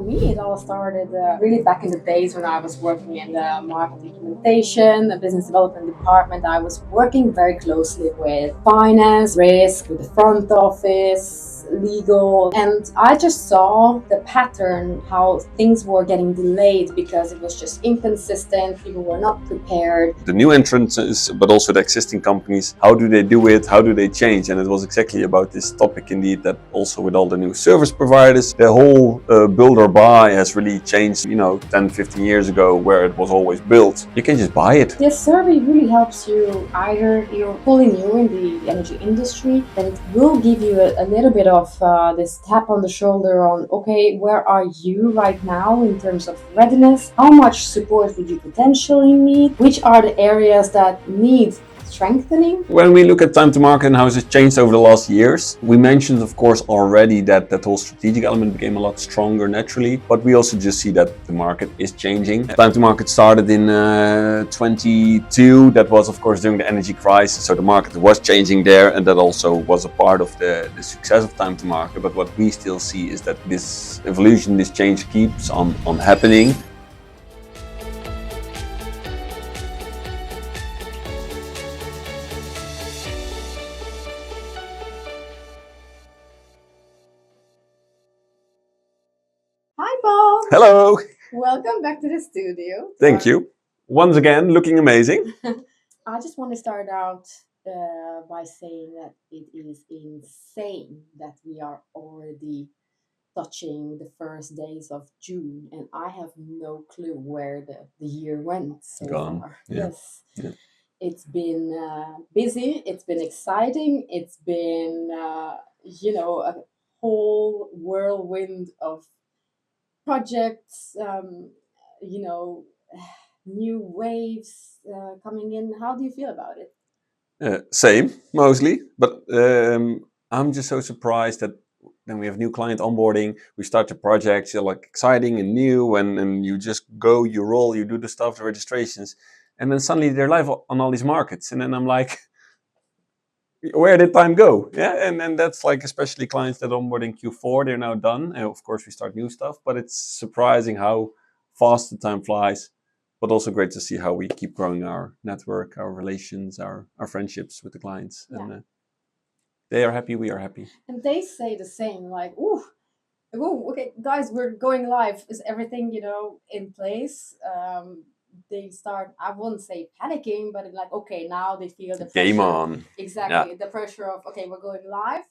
me, it all started really back in the days when I was working in the market implementation, the business development department. I was working very closely with finance, risk, with the front office, legal, and I just saw the pattern how things were getting delayed because it was just inconsistent. People were not prepared. The new entrants, but also the existing companies, how do they do it? How do they change? And it was exactly about this topic indeed, that also with all the new service providers, the whole build or buy has really changed, 10, 15 years ago, where it was always built. You can just buy it. This survey really helps you, either you're fully new in the energy industry, then it will give you a little bit of this tap on the shoulder on, okay, where are you right now in terms of readiness? How much support would you potentially need? Which are the areas that need strengthening? When we look at time to market and how it's changed over the last years, we mentioned, of course, already that whole strategic element became a lot stronger naturally, but we also just see that the market is changing. Time to market started in 22. That was, of course, during the energy crisis, so the market was changing there, and that also was a part of the success of time to market. But what we still see is that this evolution, this change keeps on happening. Hi, Paul. Hello. Welcome back to the studio. Thank you. Once again, looking amazing. I just want to start out by saying that it is insane that we are already touching the first days of June, and I have no clue where the year went so Gone. far. Yeah. Yes. Yeah. It's been busy, it's been exciting, it's been, a whole whirlwind of projects, new waves coming in. How do you feel about it? Same, mostly, but I'm just so surprised that then we have new client onboarding, we start the projects, they're like exciting and new, and you just go, you roll, you do the stuff, the registrations, and then suddenly they're live on all these markets, and then I'm like, where did time go? Yeah, and that's like, especially clients that onboard in Q4, they're now done, and of course we start new stuff, but it's surprising how fast the time flies. But also great to see how we keep growing our network, our relations, our friendships with the clients. Yeah. And they are happy, we are happy. And they say the same, like, ooh, okay, guys, we're going live. Is everything, in place? They start, I wouldn't say panicking, but like, okay, now they feel the pressure. Game on. Exactly. Yeah. The pressure of, okay, we're going live.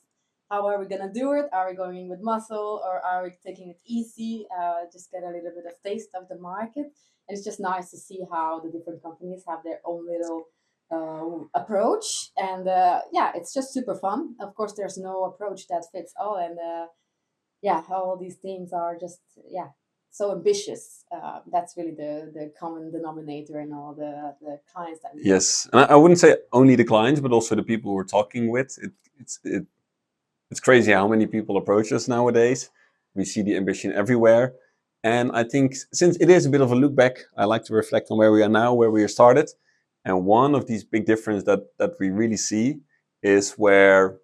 How are we going to do it? Are we going with muscle, or are we taking it easy? Just get a little bit of taste of the market. And it's just nice to see how the different companies have their own little approach. And it's just super fun. Of course, there's no approach that fits all. And all these things are just, so ambitious. That's really the common denominator in all the clients that we have. Yes. And I wouldn't say only the clients, but also the people we're talking with. It's crazy how many people approach us nowadays. We see the ambition everywhere. And I think since it is a bit of a look back, I like to reflect on where we are now, where we started. And one of these big differences that we really see is where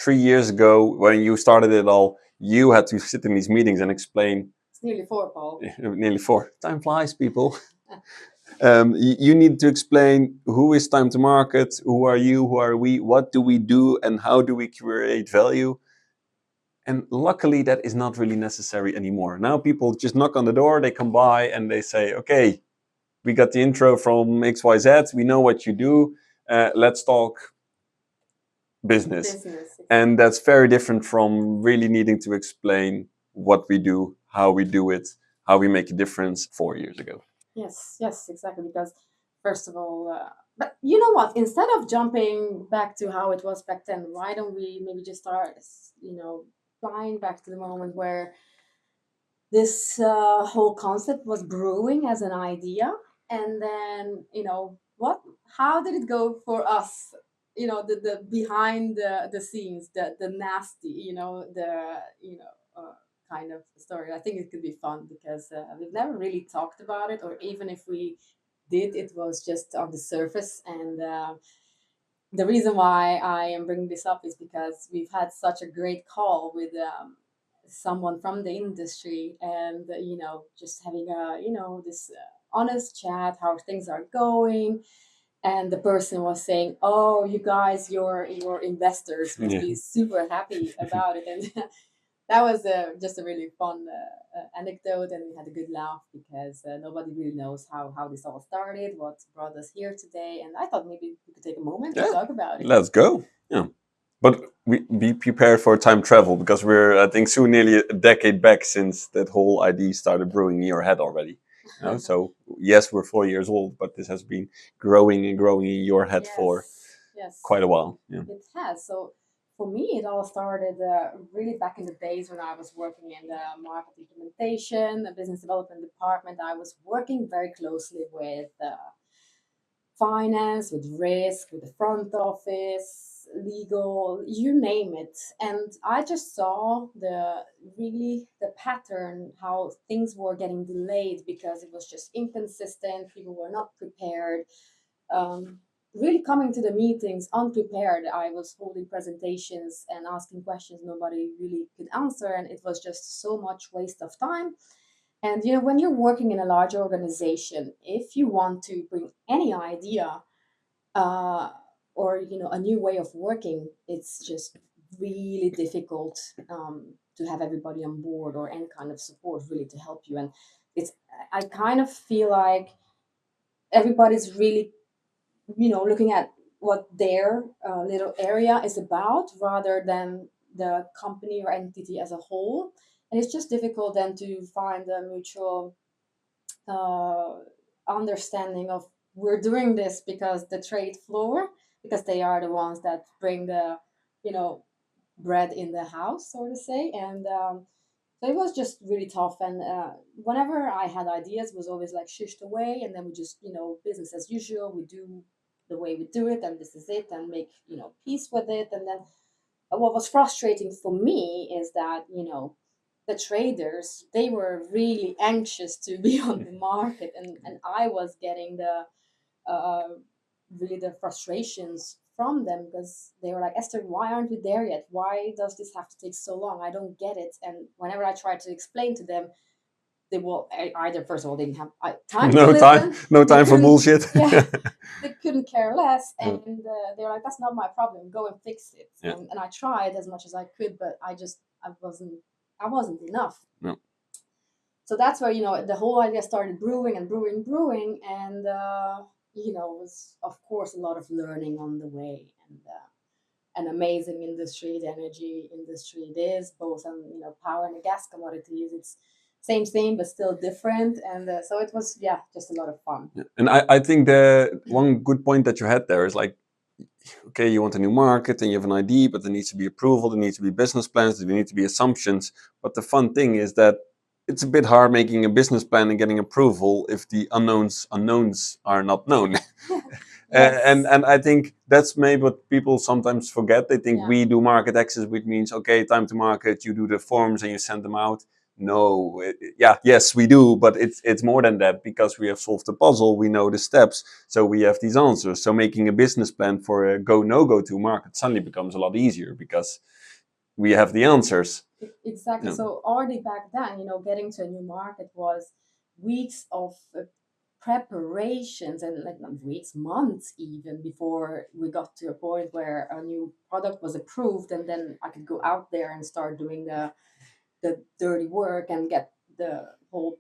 3 years ago, when you started it all, you had to sit in these meetings and explain. It's nearly 4, Paul. Nearly 4. Time flies, people. You need to explain who is time to market, who are you, who are we, what do we do, and how do we create value. And luckily, that is not really necessary anymore. Now people just knock on the door, they come by and they say, okay, we got the intro from XYZ, we know what you do, let's talk business. And that's very different from really needing to explain what we do, how we do it, how we make a difference 4 years ago. Yes, exactly. Because first of all, but you know what? Instead of jumping back to how it was back then, why don't we maybe just start, flying back to the moment where this whole concept was brewing as an idea, and then how did it go for us? The behind the scenes, the nasty, kind of story. I think it could be fun because we've never really talked about it, or even if we did, it was just on the surface. And the reason why I am bringing this up is because we've had such a great call with someone from the industry, and just having a this honest chat, how things are going. And the person was saying, "Oh, you guys, your investors must Yeah. be super happy about it." And that was just a really fun anecdote, and we had a good laugh because nobody really knows how this all started, what brought us here today. And I thought maybe we could take a moment to Yeah. talk about it. Let's go. Yeah. But we be prepared for time travel, because we're, I think, soon nearly a decade back since that whole idea started brewing in your head already. So yes, we're 4 years old, but this has been growing and growing in your head for Yes, yes, quite a while. Yeah. it has. So for me, it all started really back in the days when I was working in the market implementation, the business development department. I was working very closely with finance, with risk, with the front office, legal, you name it. And I just saw the pattern, how things were getting delayed because it was just inconsistent. People were not prepared. Um, really coming to the meetings unprepared. I was holding presentations and asking questions nobody really could answer, and it was just so much waste of time. And when you're working in a large organization, if you want to bring any idea uh, or a new way of working, it's just really difficult to have everybody on board or any kind of support really to help you. And it's I kind of feel like everybody's really looking at what their little area is about rather than the company or entity as a whole. And it's just difficult then to find a mutual uh, understanding of, we're doing this because the trade floor, because they are the ones that bring the you know bread in the house, so to say. And so it was just really tough. And whenever I had ideas, it was always like shushed away, and then we just business as usual, we do the way we do it, and this is it, and make peace with it. And then what was frustrating for me is that the traders, they were really anxious to be on the market, and I was getting the uh, really the frustrations from them, because they were like, Esther, why aren't we there yet? Why does this have to take so long? I don't get it. And whenever I tried to explain to them, they will either, first of all, they didn't have time to No time, listen. no They time for couldn't, bullshit. yeah, they couldn't care less. Yeah. And they're like, that's not my problem. Go and fix it. Yeah. And I tried as much as I could, but I wasn't enough. No. So that's where the whole idea started brewing and brewing, brewing, and it was of course a lot of learning on the way, and an amazing industry, the energy industry. It is both on power and the gas commodities. It's same thing but still different, and so it was just a lot of fun. Yeah. And I think the one good point that you had there is like, okay, you want a new market and you have an idea, but there needs to be approval, there needs to be business plans, there need to be assumptions. But the fun thing is that it's a bit hard making a business plan and getting approval if the unknowns are not known. Yes. And I think that's maybe what people sometimes forget. They think Yeah. we do market access, which means, okay, time to market, you do the forms and you send them out. No, yes, we do, but it's more than that, because we have solved the puzzle, we know the steps, so we have these answers. So making a business plan for a go no go to market suddenly becomes a lot easier because we have the answers. Exactly. Yeah. So already back then, getting to a new market was weeks of preparations, and like not weeks, months even, before we got to a point where a new product was approved, and then I could go out there and start doing the dirty work and get the whole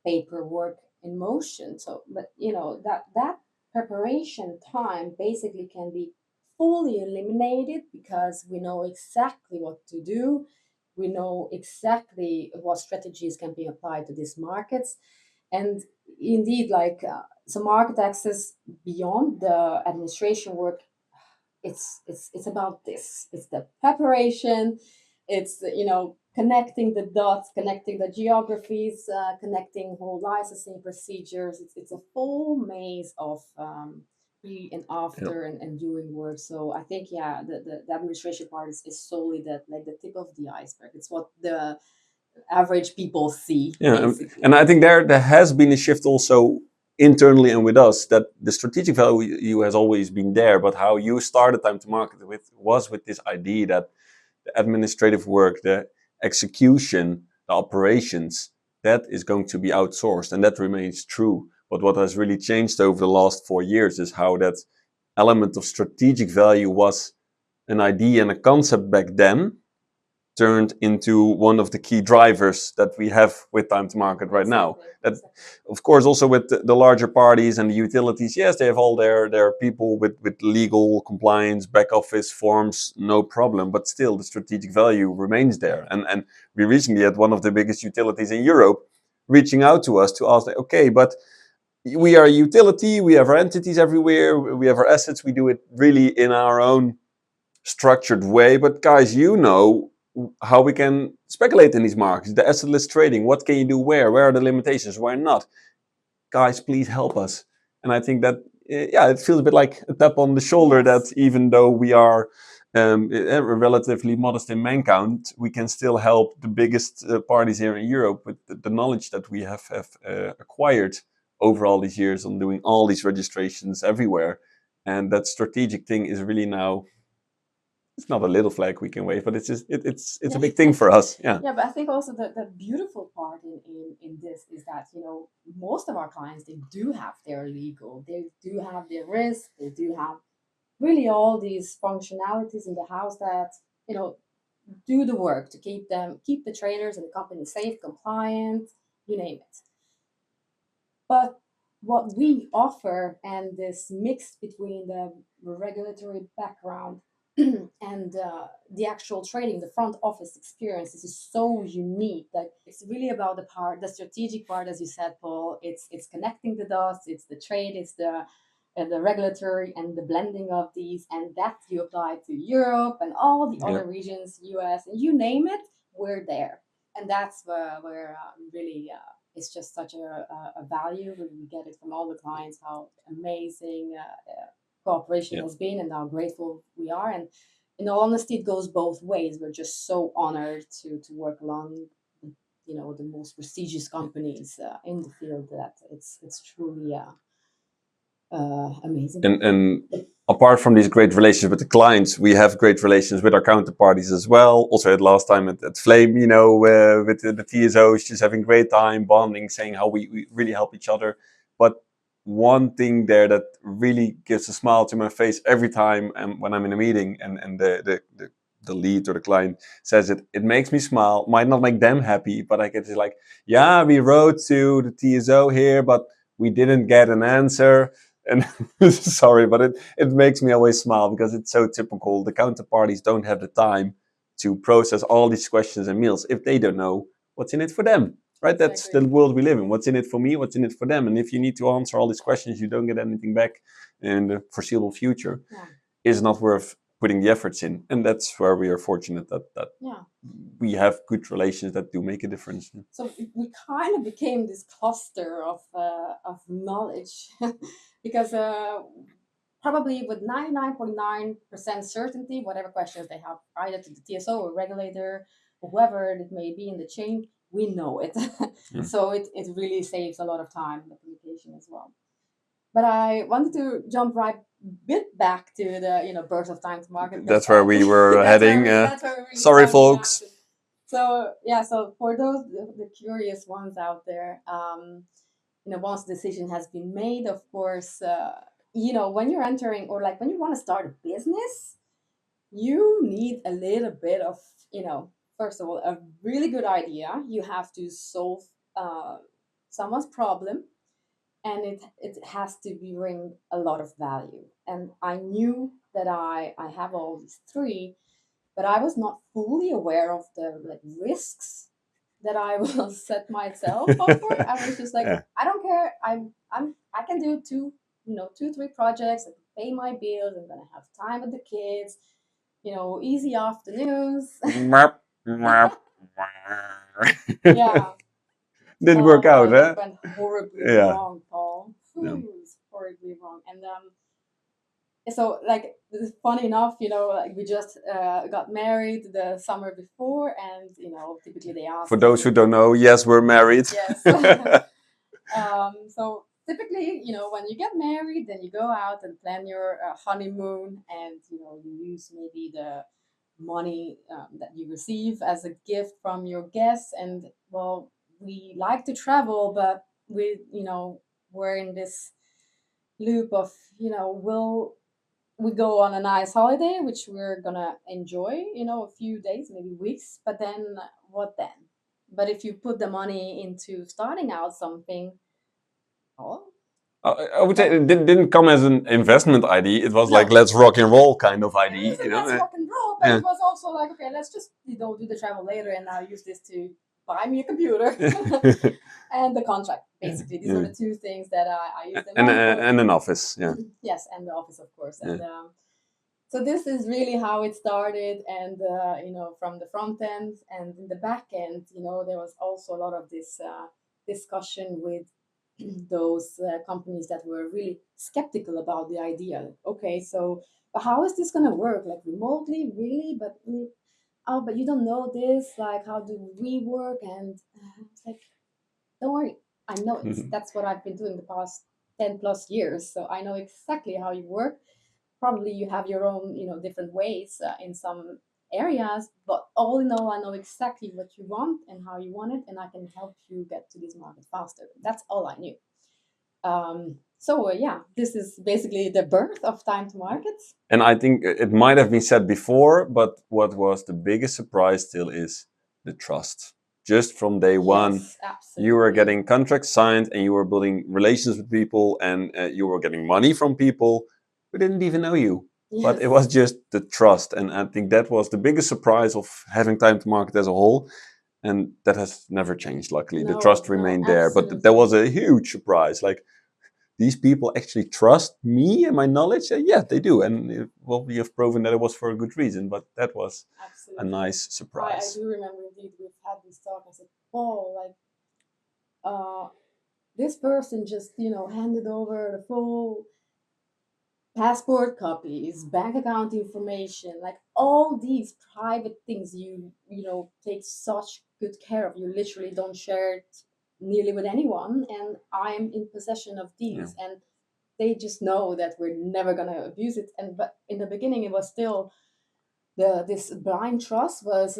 paperwork in motion. So, but that preparation time basically can be fully eliminated because we know exactly what to do. We know exactly what strategies can be applied to these markets. And indeed, like so market access beyond the administration work, it's about this. It's the preparation. It's connecting the dots, connecting the geographies, connecting whole licensing procedures. It's a full maze of pre and after and during work. So I think the administration part is solely the tip of the iceberg. It's what the average people see. Yeah, Basically. and I think there has been a shift also internally and with us, that the strategic value has always been there, but how you started time to market with was with this idea that the administrative work, execution, the operations, that is going to be outsourced, and that remains true. But what has really changed over the last 4 years is how that element of strategic value was an idea and a concept back then, turned into one of the key drivers that we have with Time to Market right now. That, of course, also with the larger parties and the utilities, yes, they have all their people with legal compliance, back office forms, no problem. But still, the strategic value remains there. And we recently had one of the biggest utilities in Europe reaching out to us to ask, okay, but we are a utility, we have our entities everywhere, we have our assets, we do it really in our own structured way. But guys, you know how we can speculate in these markets, the assetless trading, what can you do where are the limitations, where not. Guys, please help us. And I think that, it feels a bit like a tap on the shoulder, that even though we are relatively modest in man count, we can still help the biggest parties here in Europe with the knowledge that we have acquired over all these years on doing all these registrations everywhere. And that strategic thing is really now, it's not a little flag we can wave, but it's just it's a big thing for us. Yeah. Yeah, but I think also the beautiful part in this is that, most of our clients, they do have their legal, they do have their risk, they do have really all these functionalities in the house that, do the work to keep the traders and the company safe, compliant, you name it. But what we offer, and this mix between the regulatory background and the actual trading, the front office experience, is so unique that it's really about the strategic part, as you said, Paul. It's connecting the dots, it's the trade, it's the regulatory and the blending of these, and that you apply to Europe and all the other regions, US, and you name it, we're there. And that's where really it's just such a value. We get it from all the clients, how amazing cooperation has been and how grateful we are. And in all honesty, it goes both ways. We're just so honored to work along, the most prestigious companies in the field. That it's truly amazing. And apart from these great relations with the clients, we have great relations with our counterparties as well. Also, at last time at Flame, with the TSOs, just having great time, bonding, saying how we really help each other. But one thing there that really gives a smile to my face every time when I'm in a meeting and the lead or the client says it makes me smile. Might not make them happy, but I get to like, yeah, we wrote to the TSO here, but we didn't get an answer. And sorry, but it makes me always smile, because it's so typical. The counterparties don't have the time to process all these questions and mails if they don't know what's in it for them, right? That's the world we live in. What's in it for me? What's in it for them? And if you need to answer all these questions, you don't get anything back in the foreseeable future. Is not worth putting the efforts in. And that's where we are fortunate that we have good relations that do make a difference. So we kind of became this cluster of knowledge because probably with 99.9% certainty, whatever questions they have, either to the TSO or regulator or whoever it may be in the chain, we know it. So it really saves a lot of time in the communication as well. But I wanted to jump right bit back to the Birth of Time2Market. That's where we were heading. That's where we sorry, folks. So for those the curious ones out there, once the decision has been made, of course, when you're entering, or like when you want to start a business, you need a little bit of, first of all, a really good idea. You have to solve someone's problem, and it has to bring a lot of value. And I knew that I have all these three, but I was not fully aware of the risks that I will set myself up for. I was just like, I don't care. I can do two, 3 projects. I can pay my bills. I'm gonna have time with the kids. Easy afternoons. Yeah. Didn't work out, It went horribly wrong, Paul. Horribly wrong. And so, like, funny enough, like we just got married the summer before, and typically they ask. For those who don't know, yes, we're married. Yes. So typically, when you get married, then you go out and plan your honeymoon, and you use maybe the money that you receive as a gift from your guests. And well, we like to travel, but we're in this loop of, will we go on a nice holiday, which we're gonna enjoy, a few days, maybe weeks, but then what then? But if you put the money into starting out something, oh, I would say it didn't come as an investment idea. It was No. like, let's rock and roll kind of it idea. was a let's rock and roll, but Yeah. it was also like, okay, let's just do the travel later, and now use this to buy me a computer and the contract. Basically, these are the two things that I used. And an office, yeah. Yes, and the office, of course, Yeah. and. So this is really how it started, and from the front end and in the back end, there was also a lot of this discussion with those companies that were really skeptical about the idea. Okay, so but how is this going to work? Like remotely, really? But oh, but you don't know this. Like, how do we work? And it's like, don't worry, I know it. That's what I've been doing the past 10+ years, so I know exactly how you work. Probably you have your own different ways in some areas, but all in all, I know exactly what you want and how you want it, and I can help you get to this market faster. That's all I knew. Yeah, this is basically the birth of Time to Market. And I think it might have been said before, but what was the biggest surprise still is the trust. Just from day one, Yes, you were absolutely. getting contracts signed and you were building relations with people, and you were getting money from people who didn't even know you. But it Yes. was just the trust. And I think that was the biggest surprise of having Time to Market as a whole. And that has never changed, luckily. The No, trust no, remained there. But that absolutely. was a huge surprise. Like, these people actually trust me and my knowledge. Yeah, they do. And well, we have proven that it was for a good reason. But that was a Absolutely. nice I surprise. do remember indeed we've had this talk. I said, oh, like this person just handed over the full passport copies, bank account information, like all these private things you take such good care of. You literally don't share it nearly with anyone, and I'm in possession of these. Yeah. And they just know that we're never gonna abuse it. And but in the beginning, it was still this blind trust was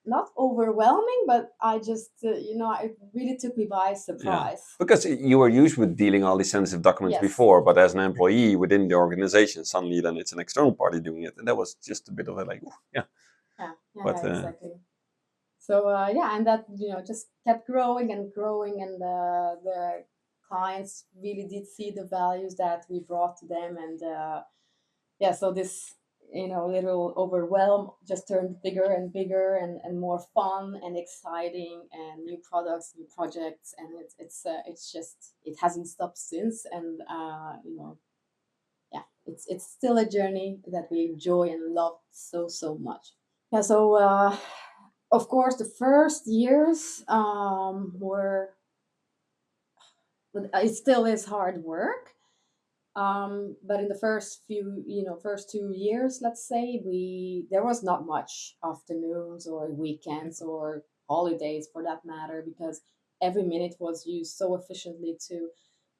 not overwhelming, but I just it really took me by surprise. Because you were used with dealing all these sensitive documents Yes. before, but as an employee within the organization, suddenly then it's an external party doing it. And that was just a bit of a like, yeah. But Exactly. So and that just kept growing and growing, and the clients really did see the values that we brought to them, and so this little overwhelm just turned bigger and bigger, and more fun and exciting, and new products, new projects, and it's just, it hasn't stopped since. And it's still a journey that we enjoy and love so much. Yeah, so of course the first years were, it still is hard work. But in the first few, first 2 years, let's say, there was not much afternoons or weekends or holidays for that matter, because every minute was used so efficiently to,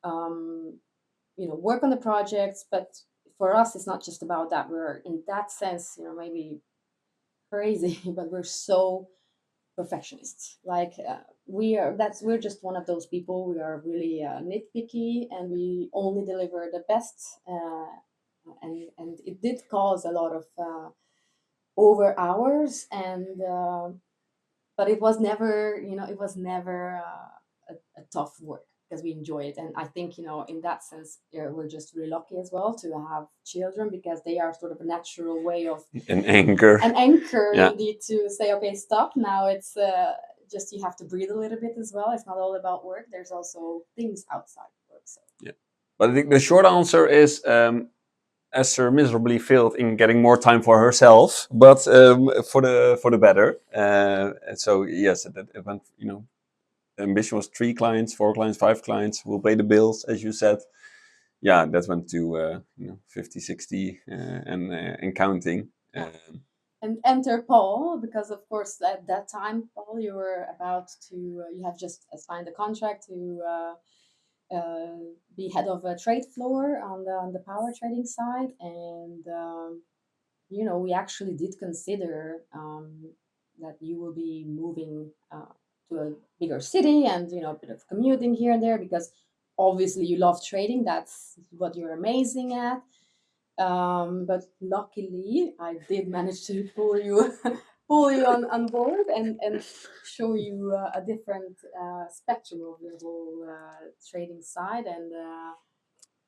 um, work on the projects. But for us, it's not just about that. We're in that sense, maybe crazy, but we're so perfectionists. Like we're just one of those people. We are really nitpicky, and we only deliver the best. And it did cause a lot of over hours, and but it was never, a tough work, because we enjoy it. And I think, in that sense, we're just really lucky as well to have children, because they are sort of a natural way of an anchor. an anchor, Yeah. indeed, to say, okay, stop now. It's just, you have to breathe a little bit as well. It's not all about work. There's also things outside work. So Yeah. But I think the short answer is Eszter miserably failed in getting more time for herself, but for the better. And so yes, it went. The ambition was 3 clients, 4 clients, 5 clients. We'll pay the bills, as you said. Yeah, that went to 50, 60, and counting. and enter Paul, because of course at that time, Paul, you were about to, you have just signed a contract to be head of a trade floor on the power trading side, and we actually did consider that you will be moving to a bigger city and, a bit of commuting here and there because obviously you love trading. That's what you're amazing at. But luckily, I did manage to pull you pull you on board and show you a different spectrum of the whole trading side. And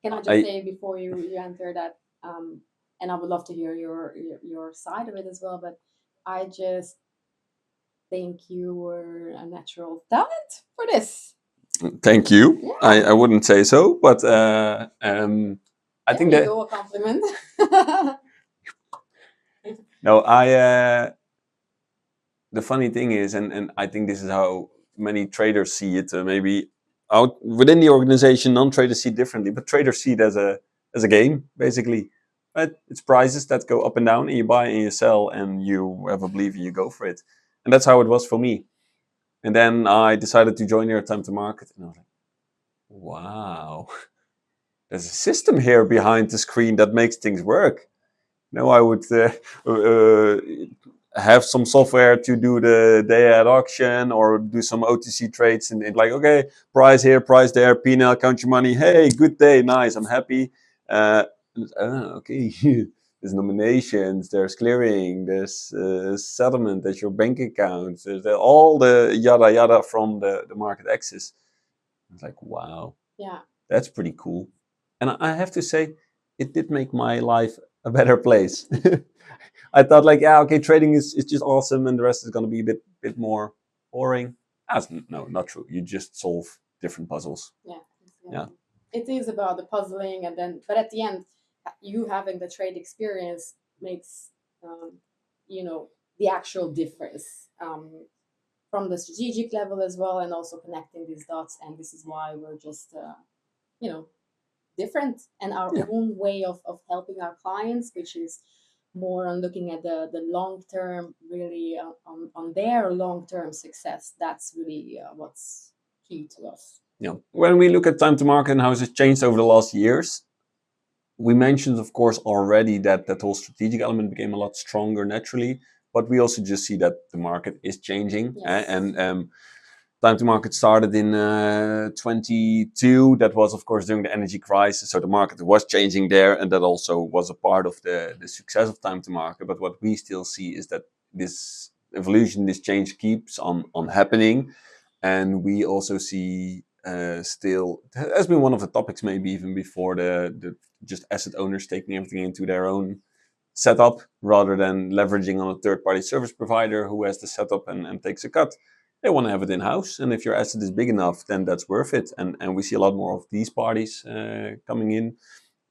can I just I say before you enter that, and I would love to hear your side of it as well. But I just think you were a natural talent for this. thank you. Yeah, I wouldn't say so, but I there think you that go, a compliment. no, the funny thing is, and I think this is how many traders see it. Maybe out within the organization, non-traders see it differently, but traders see it as a game, basically. Right? It's prizes that go up and down, and you buy and you sell, and you have a belief and you go for it. And that's how it was for me. And then I decided to join here at Time2Market, and I was like, wow, there's a system here behind the screen that makes things work. No, I would uh, have some software to do the day at auction or do some OTC trades and like, okay, price here, price there, P&L, count your money. Hey, good day, nice, I'm happy. Uh, okay, there's nominations, there's clearing, there's settlement, there's your bank account, there's all the yada yada from the market access. It's like, wow, Yeah. that's pretty cool. And I have to say, it did make my life a better place. I thought like, yeah, okay, trading is just awesome, and the rest is going to be a bit more boring. No, not true. You just solve different puzzles. Yeah, Yeah, exactly. It is about the puzzling, and then, but at the end, you having the trade experience makes, um, you know, the actual difference from the strategic level as well, and also connecting these dots. And this is why we're just, you know, different and our yeah, own way of helping our clients, which is more on looking at the long term, really on their long term success. That's really what's key to us. yeah. When we look at time to market and how has it changed over the last years, we mentioned, of course, already that that whole strategic element became a lot stronger naturally. But we also just see that the market is changing, Yes. and Time to Market started in 22. That was, of course, during the energy crisis. So the market was changing there, and that also was a part of the success of Time to Market. But what we still see is that this evolution, this change keeps on happening. And we also see still, it has been one of the topics, maybe even before the just asset owners taking everything into their own setup rather than leveraging on a third party service provider who has the setup and takes a cut. They want to have it in house. And if your asset is big enough, then that's worth it. And we see a lot more of these parties coming in.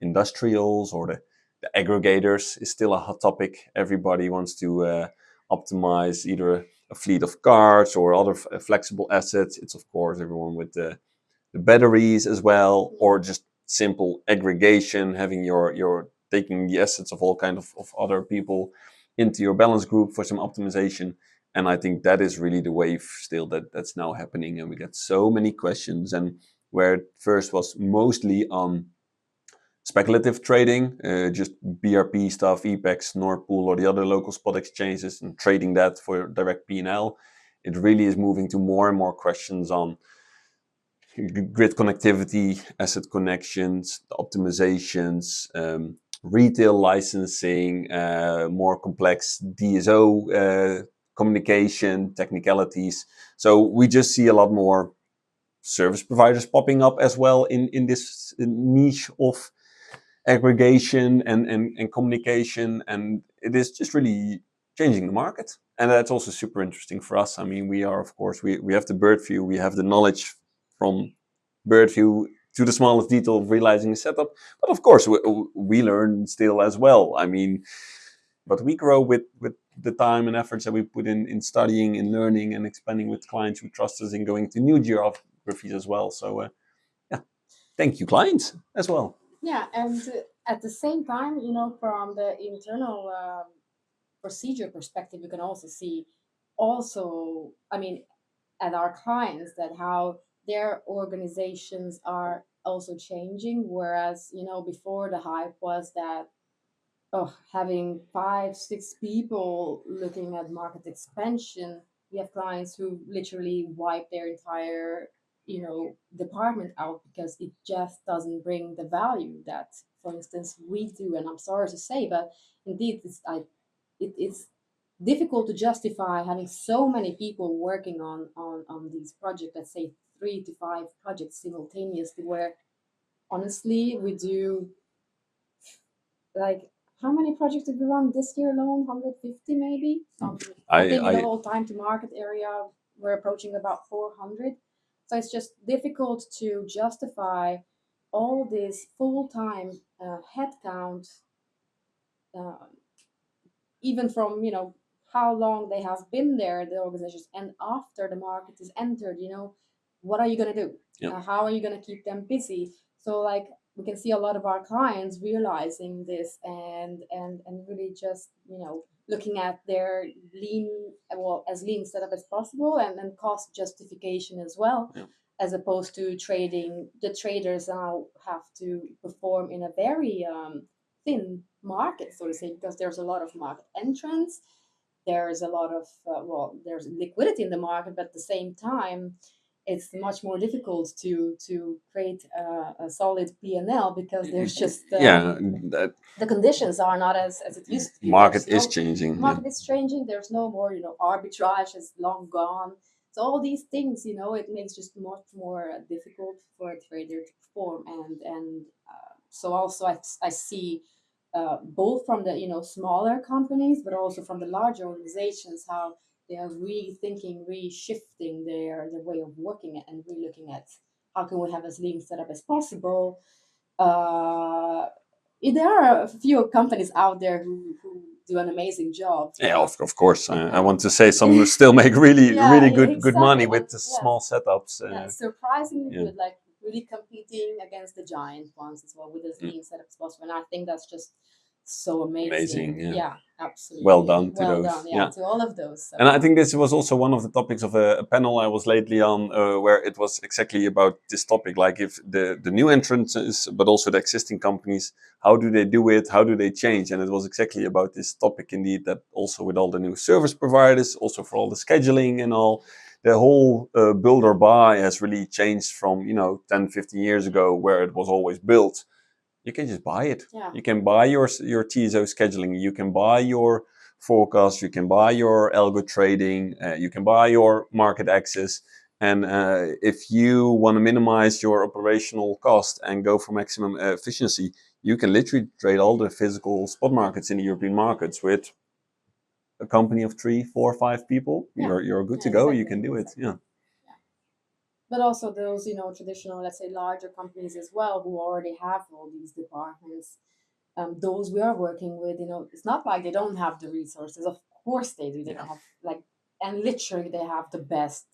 Industrials or the aggregators is still a hot topic. Everybody wants to optimize either a fleet of cars or other flexible assets. It's, of course, everyone with the batteries as well, or just simple aggregation, having your taking the assets of all kind of other people into your balance group for some optimization. And I think that is really the wave still that's now happening. And we get so many questions. And where it first was mostly on speculative trading, just BRP stuff, EPEX, Nord Pool, or the other local spot exchanges, and trading that for direct P&L, it really is moving to more and more questions on grid connectivity, asset connections, the optimizations, retail licensing, more complex DSO communication, technicalities. So we just see a lot more service providers popping up as well in this niche of aggregation and communication. And it is just really changing the market. And that's also super interesting for us. I mean, we are, of course, we have the bird view, we have the knowledge from bird view to the smallest detail of realizing a setup. But of course, we learn still as well. I mean, but we grow with the time and efforts that we put in studying and learning and expanding with clients who trust us in going to new geographies as well. So, yeah, thank you, clients, as well. Yeah, and at the same time, from the internal procedure perspective, you can also see, also, I mean, at our clients, that how their organizations are also changing. Whereas, before the hype was that having 5, 6 people looking at market expansion. We have clients who literally wipe their entire, department out because it just doesn't bring the value that, for instance, we do. And I'm sorry to say, but indeed, it's difficult to justify having so many people working on these projects. Let's say 3 to 5 projects simultaneously, where honestly we do like, how many projects did we run this year alone? 150 maybe. I think in the I whole time to market area, we're approaching about 400. So it's just difficult to justify all this full time headcount, uh, even from how long they have been there, the organizations, and after the market is entered. What are you going to do? yeah. How are you going to keep them busy? So like, we can see a lot of our clients realizing this, and really just looking at their lean, well, as lean setup as possible, and cost justification as well. Yeah. As opposed to trading, the traders now have to perform in a very thin market, so to say, because there's a lot of market entrants. There's a lot of there's liquidity in the market, but at the same time, it's much more difficult to create a solid P&L, because there's just Yeah, that the conditions are not as it used to be. market There's is changing. market is changing. There's no more, arbitrage is long gone. So all these things, it makes just much more difficult for a trader to perform. And so also I see both from the smaller companies, but also from the larger organizations, how they are rethinking, reshifting their way of working, and really looking at how can we have as lean setup as possible. uh, there are a few companies out there who do an amazing job. Yeah, of course. I Yeah. want to say some still make really Yeah, really good money exactly. with the Yes, small setups. yeah, surprisingly Yeah. good, like really competing against the giant ones as well with as lean setup as possible. And I think that's just so amazing. Amazing. Yeah. Yeah, absolutely. Well done to Well those. done. Yeah, Yeah. to all of those. So And I think this was also one of the topics of a panel I was lately on, where it was exactly about this topic. Like, if the new entrants, but also the existing companies, how do they do it? How do they change? And it was exactly about this topic, indeed, that also with all the new service providers, also for all the scheduling and all, the whole build or buy has really changed from, 10, 15 years ago, where it was always built. You can just buy it. yeah, You can buy your TSO scheduling. You can buy your forecast. You can buy your algo trading. You can buy your market access. And if you want to minimize your operational cost and go for maximum efficiency, you can literally trade all the physical spot markets in the European markets with a company of 3, 4, 5 people. yeah, You're good yeah, to go. You exactly, can do it. exactly. Yeah. Yeah. But also those, traditional, let's say, larger companies as well, who already have all these departments. Those we are working with, it's not like they don't have the resources. Of course they do. They Yeah. have, like, and literally they have the best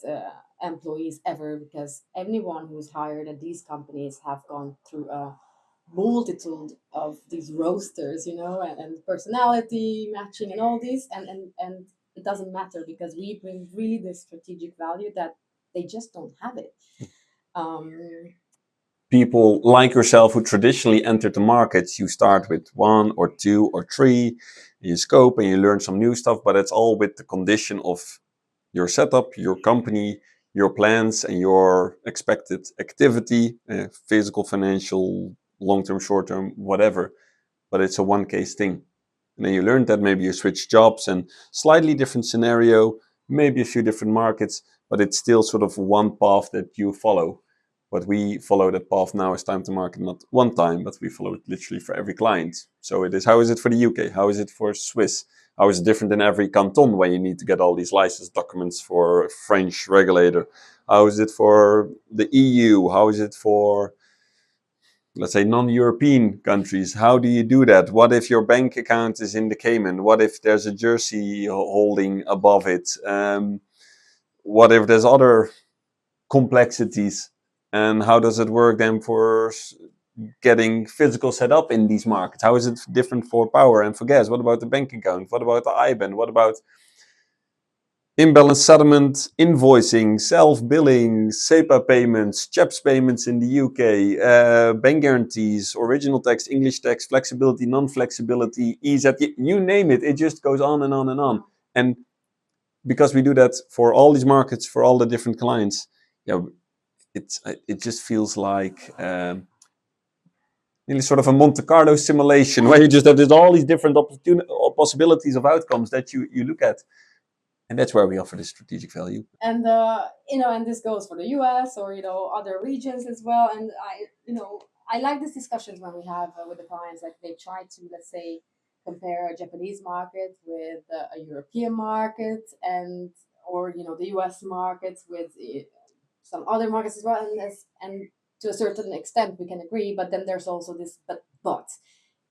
employees ever, because anyone who's hired at these companies have gone through a multitude of these rosters, and personality matching and all these, and it doesn't matter, because we bring really the strategic value that they just don't have it. Um, People like yourself who traditionally entered the markets, you start with 1 or 2 or 3, you scope and you learn some new stuff, but it's all with the condition of your setup, your company, your plans, and your expected activity, physical, financial, long-term, short-term, whatever. But it's a one-case thing. And then you learn that, maybe you switch jobs and slightly different scenario, maybe a few different markets, but it's still sort of one path that you follow. But we follow that path now as Time to Market, not one time, but we follow it literally for every client. So it is, how is it for the UK? How is it for Swiss? How is it different in every canton when you need to get all these license documents for a French regulator? How is it for the EU? How is it for, let's say, non-European countries? How do you do that? What if your bank account is in the Cayman? What if there's a Jersey holding above it? What if there's other complexities? And how does it work then for getting physical set up in these markets? How is it different for power and for gas? What about the bank account? What about the IBAN? What about Imbalance settlement, invoicing, self-billing, SEPA payments, CHEPS payments in the UK, bank guarantees, original text, English text, flexibility, non-flexibility, EZ, you name it. It just goes on and on and on. And because we do that for all these markets, for all the different clients, yeah, it just feels like nearly sort of a Monte Carlo simulation where you just have all these different possibilities of outcomes that you look at. And that's where we offer the strategic value. And and this goes for the US or other regions as well. And I like these discussions when we have with the clients, like they try to, let's say, compare a Japanese market with a European market, and or the US markets with some other markets as well. And to a certain extent we can agree, but then there's also this but,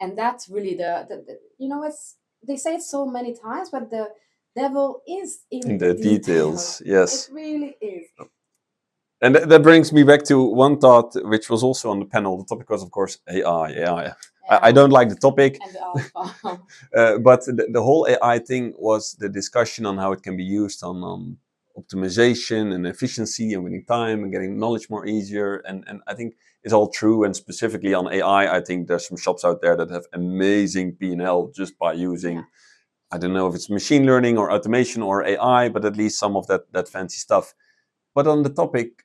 and that's really it's, they say it so many times, but the devil is in the the details. Yes, it really is. And that brings me back to one thought, which was also on the panel. The topic was, of course, AI. AI. I don't like the topic, And the alpha. but the whole AI thing was the discussion on how it can be used on optimization and efficiency and winning time and getting knowledge more easier. And I think it's all true. And specifically on AI, I think there's some shops out there that have amazing P&L just by using, I don't know if it's machine learning or automation or AI, but at least some of that fancy stuff. But on the topic,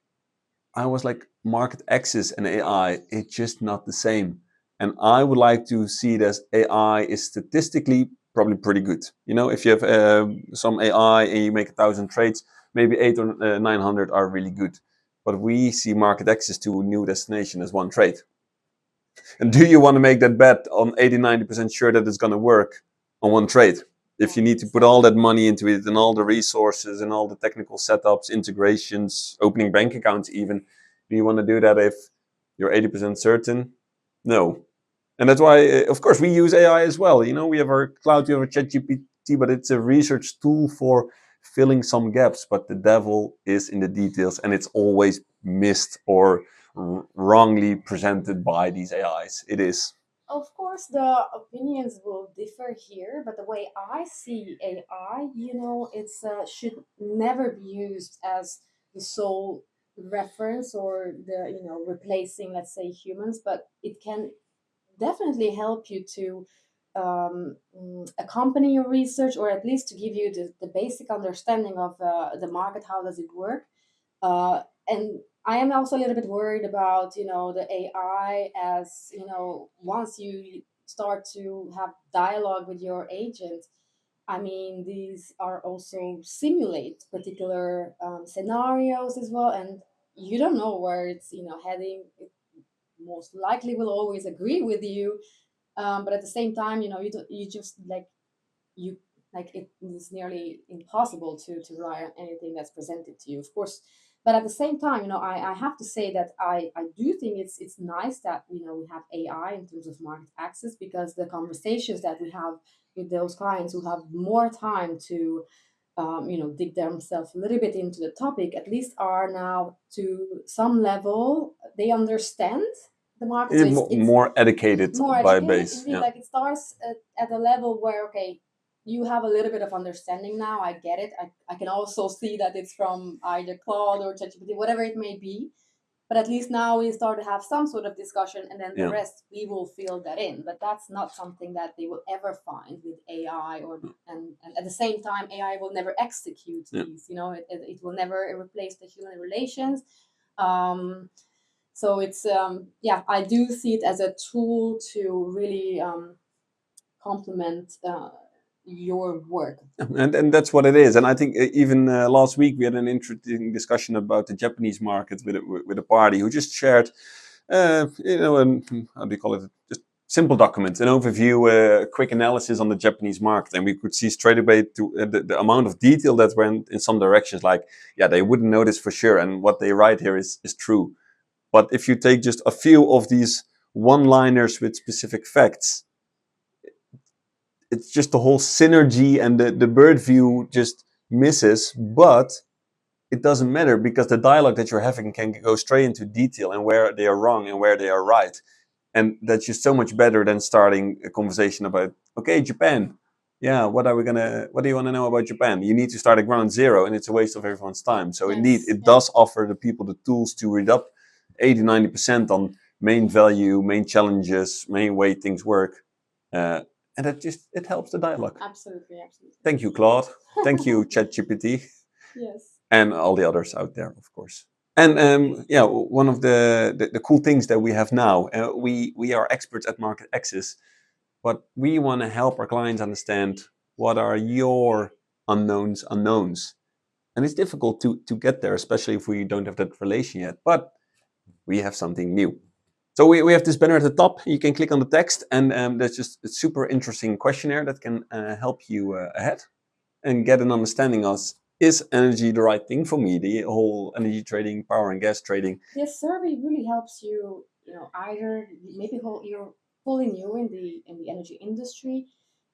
I was like, market access and AI, it's just not the same. And I would like to see it as AI is statistically probably pretty good. If you have some AI and you make 1,000 trades, maybe 800 or 900 are really good. But we see market access to a new destination as one trade. And do you want to make that bet on 80, 90% sure that it's going to work on one trade? If you need to put all that money into it and all the resources and all the technical setups, integrations, opening bank accounts even, do you want to do that if you're 80% certain? No. And that's why, of course, we use AI as well. We have our cloud, we have our ChatGPT, but it's a research tool for filling some gaps. But the devil is in the details, and it's always missed or wrongly presented by these AIs. It is. Of course, the opinions will differ here, but the way I see AI, it's should never be used as the sole reference or the replacing, let's say, humans, but it can definitely help you to accompany your research, or at least to give you the basic understanding of the market. How does it work? And I am also a little bit worried about the AI, as once you start to have dialogue with your agent. I mean, these are also simulate particular scenarios as well, and you don't know where it's heading. It most likely will always agree with you, but at the same time, you just like you like it is nearly impossible to rely on anything that's presented to you, of course. But at the same time, I have to say that I do think it's nice that we have AI in terms of market access, because the conversations that we have with those clients who have more time to dig themselves a little bit into the topic, at least are now to some level they understand the market. So it's more educated more by educated base. indeed. Yeah. Like it starts at a level where, okay, you have a little bit of understanding now. I get it. I can also see that it's from either Claude or ChatGPT, whatever it may be. But at least now we start to have some sort of discussion, and then the Yeah. rest we will fill that in. But that's not something that they will ever find with AI, and at the same time, AI will never execute these. It will never replace the human relations. Um, so it's I do see it as a tool to really complement your work. And that's what it is. And I think even last week we had an interesting discussion about the Japanese market with a party who just shared, how do you call it? Just simple documents, an overview, a quick analysis on the Japanese market, and we could see straight away to the amount of detail that went in some directions. Like, yeah, they wouldn't know this for sure, and what they write here is true. But if you take just a few of these one-liners with specific facts, it's just the whole synergy, and the bird view just misses. But it doesn't matter, because the dialogue that you're having can go straight into detail and where they are wrong and where they are right. And that's just so much better than starting a conversation about, okay, Japan, yeah, what do you want to know about Japan? You need to start at ground zero, and it's a waste of everyone's time. So indeed, it does offer the people the tools to read up 80-90% on main value, main challenges, main way things work. And it helps the dialogue. Absolutely. Thank you, Claude. Thank you, ChatGPT. Yes. And all the others out there, of course. And yeah, one of the cool things that we have now, we are experts at market access, but we want to help our clients understand what are your unknowns. And it's difficult to get there, especially if we don't have that relation yet. But we have something new. So we have this banner at the top. You can click on the text, and there's just a super interesting questionnaire that can help you ahead and get an understanding of, is energy the right thing for me? The whole energy trading, power and gas trading. This survey really helps you, either maybe you're fully new in the energy industry,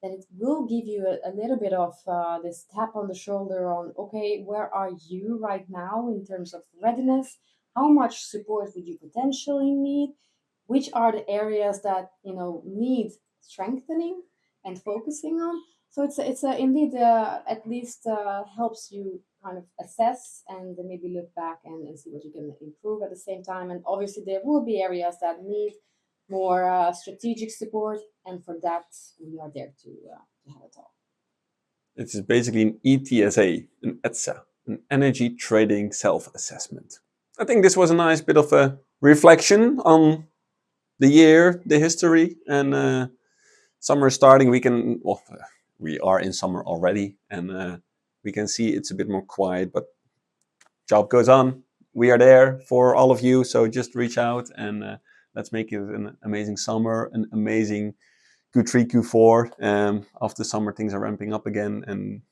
then it will give you a little bit of this tap on the shoulder on, okay, where are you right now in terms of readiness? How much support would you potentially need? Which are the areas that need strengthening and focusing on? So it's indeed at least helps you kind of assess and then maybe look back and see what you can improve at the same time. And obviously there will be areas that need more strategic support, and for that we are there to have a talk. It is basically an ETSA, an ETSA, an energy trading self-assessment. I think this was a nice bit of a reflection on the year, the history, and summer starting. We are in summer already, and we can see it's a bit more quiet, but job goes on. We are there for all of you, so just reach out and let's make it an amazing summer, an amazing Q3, Q4. After summer, things are ramping up again, and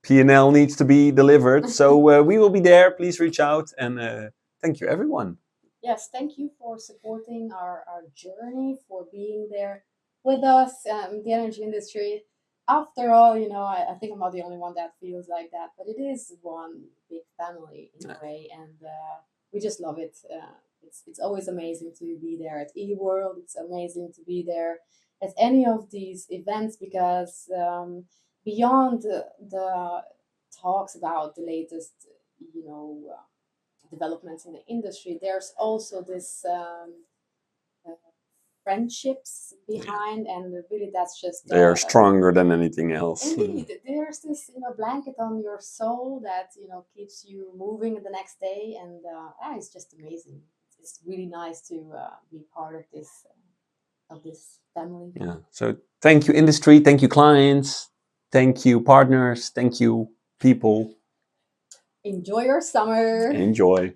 P&L needs to be delivered. So we will be there. Please reach out, and thank you, everyone. Yes, thank you for supporting our journey, for being there with us in the energy industry. After all, I think I'm not the only one that feels like that, but it is one big family in a way, and we just love it. It's always amazing to be there at eWorld. It's amazing to be there at any of these events because beyond the talks about the latest, developments in the industry, there's also this uh, friendships behind, and really that's just They are stronger than anything else. Indeed, there's this blanket on your soul that keeps you moving the next day, and it's just amazing. It's really nice to be part of this family. Yeah. So thank you, industry. Thank you, clients. Thank you, partners. Thank you, people. Enjoy your summer. Enjoy.